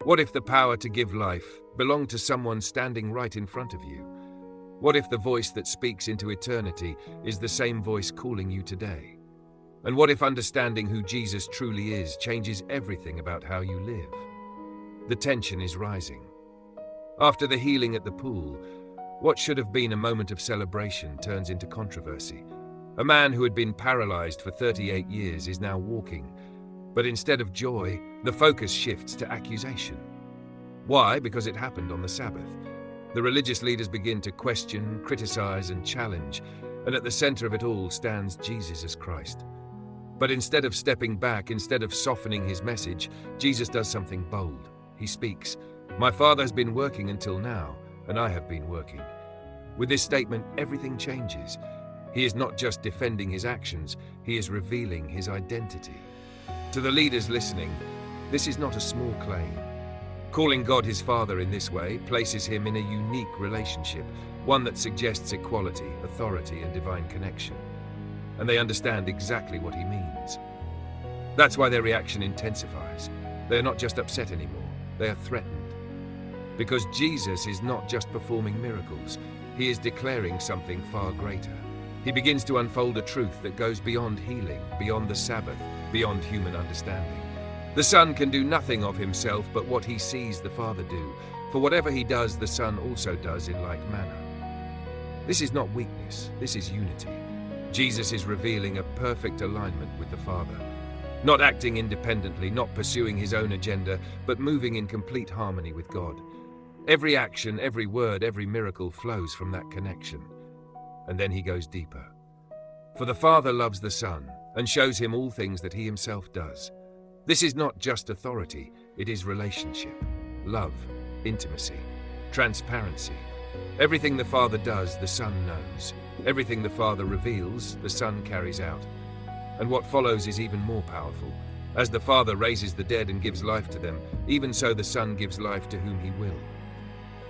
What if the power to give life belonged to someone standing right in front of you? What if the voice that speaks into eternity is the same voice calling you today? And what if understanding who Jesus truly is changes everything about how you live? The tension is rising. After the healing at the pool, what should have been a moment of celebration turns into controversy. A man who had been paralyzed for 38 years is now walking, but instead of joy, the focus shifts to accusation. Why? Because it happened on the Sabbath. The religious leaders begin to question, criticize, and challenge, and at the center of it all stands Jesus as Christ. But instead of stepping back, instead of softening his message, Jesus does something bold. He speaks, "My Father has been working until now, and I have been working." With this statement, everything changes. He is not just defending his actions, he is revealing his identity. To the leaders listening, this is not a small claim. Calling God his Father in this way places him in a unique relationship, one that suggests equality, authority, and divine connection. And they understand exactly what he means. That's why their reaction intensifies. They are not just upset anymore, they are threatened. Because Jesus is not just performing miracles, he is declaring something far greater. He begins to unfold a truth that goes beyond healing, beyond the Sabbath, beyond human understanding. The Son can do nothing of himself but what he sees the Father do, for whatever he does, the Son also does in like manner. This is not weakness, this is unity. Jesus is revealing a perfect alignment with the Father, not acting independently, not pursuing his own agenda, but moving in complete harmony with God. Every action, every word, every miracle flows from that connection. And then he goes deeper. For the Father loves the Son and shows him all things that he himself does. This is not just authority, it is relationship, love, intimacy, transparency. Everything the Father does, the Son knows. Everything the Father reveals, the Son carries out. And what follows is even more powerful. As the Father raises the dead and gives life to them, even so the Son gives life to whom he will.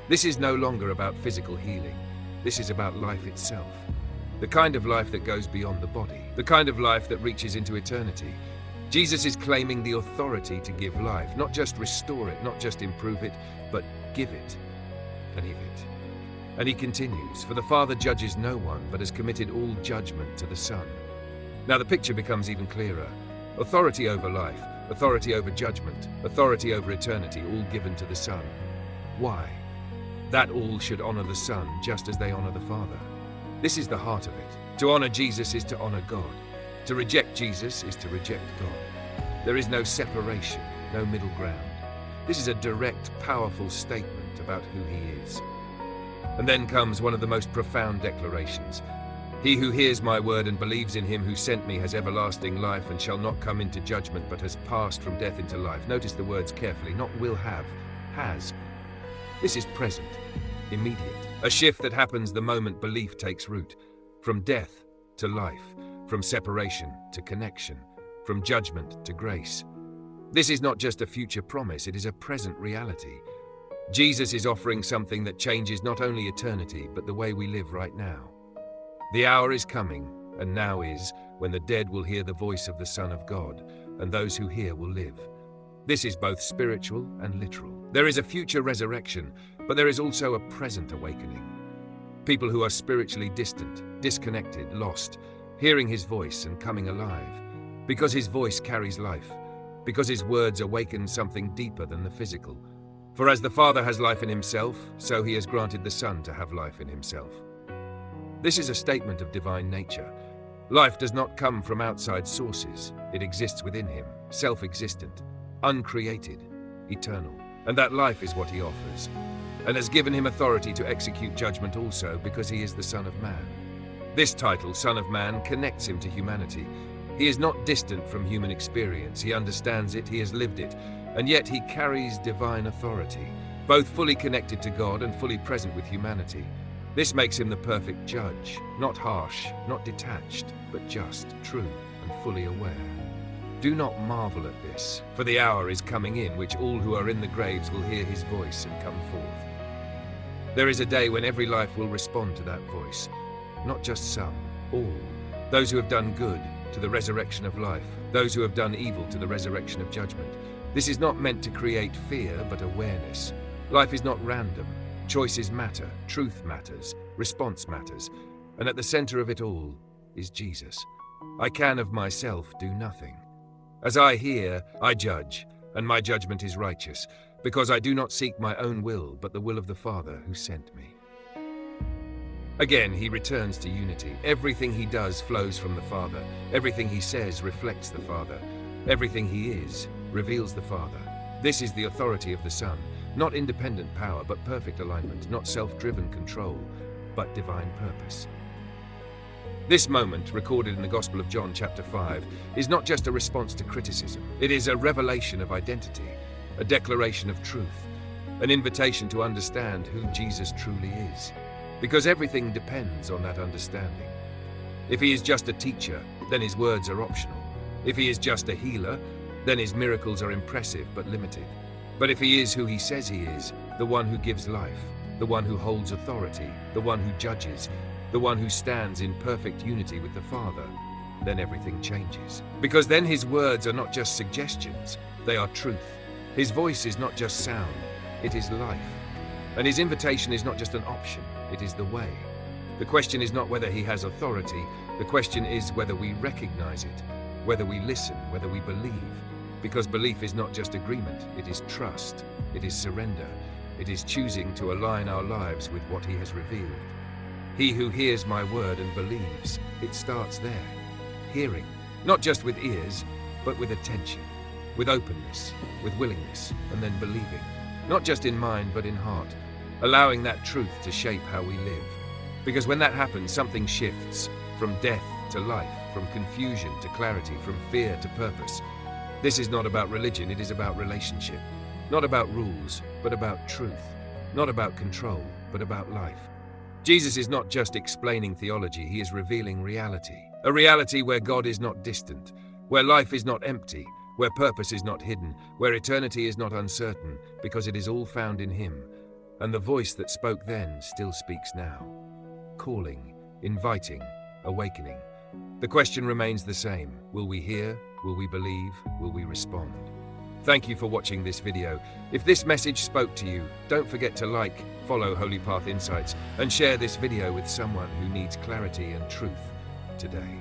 This is no longer about physical healing. This is about life itself. The kind of life that goes beyond the body. The kind of life that reaches into eternity. Jesus is claiming the authority to give life, not just restore it, not just improve it, but give it and give it. And he continues, for the Father judges no one, but has committed all judgment to the Son. Now the picture becomes even clearer. Authority over life, authority over judgment, authority over eternity, all given to the Son. Why? That all should honor the Son just as they honor the Father. This is the heart of it. To honor Jesus is to honor God. To reject Jesus is to reject God. There is no separation, no middle ground. This is a direct, powerful statement about who he is. And then comes one of the most profound declarations. He who hears my word and believes in him who sent me has everlasting life and shall not come into judgment but has passed from death into life. Notice the words carefully, not will have, has. This is present, immediate. A shift that happens the moment belief takes root. From death to life, from separation to connection, from judgment to grace. This is not just a future promise, it is a present reality. Jesus is offering something that changes not only eternity, but the way we live right now. The hour is coming, and now is, when the dead will hear the voice of the Son of God, and those who hear will live. This is both spiritual and literal. There is a future resurrection, but there is also a present awakening. People who are spiritually distant, disconnected, lost, hearing his voice and coming alive. Because his voice carries life. Because his words awaken something deeper than the physical. For as the Father has life in himself, so he has granted the Son to have life in himself. This is a statement of divine nature. Life does not come from outside sources. It exists within him, self-existent, uncreated, eternal. And that life is what he offers, and has given him authority to execute judgment also because he is the Son of Man. This title, Son of Man, connects him to humanity. He is not distant from human experience. He understands it, he has lived it, and yet he carries divine authority, both fully connected to God and fully present with humanity. This makes him the perfect judge, not harsh, not detached, but just, true, and fully aware. Do not marvel at this, for the hour is coming in which all who are in the graves will hear his voice and come forth. There is a day when every life will respond to that voice, not just some, all. Those who have done good to the resurrection of life, those who have done evil to the resurrection of judgment. This is not meant to create fear, but awareness. Life is not random. Choices matter, truth matters, response matters, and at the center of it all is Jesus. I can of myself do nothing. As I hear, I judge, and my judgment is righteous, because I do not seek my own will, but the will of the Father who sent me. Again, he returns to unity. Everything he does flows from the Father. Everything he says reflects the Father. Everything he is reveals the Father. This is the authority of the Son. Not independent power, but perfect alignment. Not self-driven control, but divine purpose. This moment, recorded in the Gospel of John chapter 5, is not just a response to criticism. It is a revelation of identity, a declaration of truth, an invitation to understand who Jesus truly is. Because everything depends on that understanding. If he is just a teacher, then his words are optional. If he is just a healer, then his miracles are impressive but limited. But if he is who he says he is, the one who gives life, the one who holds authority, the one who judges, the one who stands in perfect unity with the Father, then everything changes. Because then his words are not just suggestions, they are truth. His voice is not just sound, it is life. And his invitation is not just an option, it is the way. The question is not whether he has authority, the question is whether we recognize it, whether we listen, whether we believe. Because belief is not just agreement, it is trust, it is surrender, it is choosing to align our lives with what he has revealed. He who hears my word and believes, it starts there. Hearing, not just with ears, but with attention, with openness, with willingness, and then believing. Not just in mind, but in heart, allowing that truth to shape how we live. Because when that happens, something shifts from death to life, from confusion to clarity, from fear to purpose. This is not about religion, it is about relationship. Not about rules, but about truth. Not about control, but about life. Jesus is not just explaining theology, he is revealing reality. A reality where God is not distant, where life is not empty, where purpose is not hidden, where eternity is not uncertain, because it is all found in him. And the voice that spoke then still speaks now. Calling, inviting, awakening. The question remains the same. Will we hear? Will we believe? Will we respond? Thank you for watching this video. If this message spoke to you, don't forget to like, follow Holy Path Insights, and share this video with someone who needs clarity and truth today.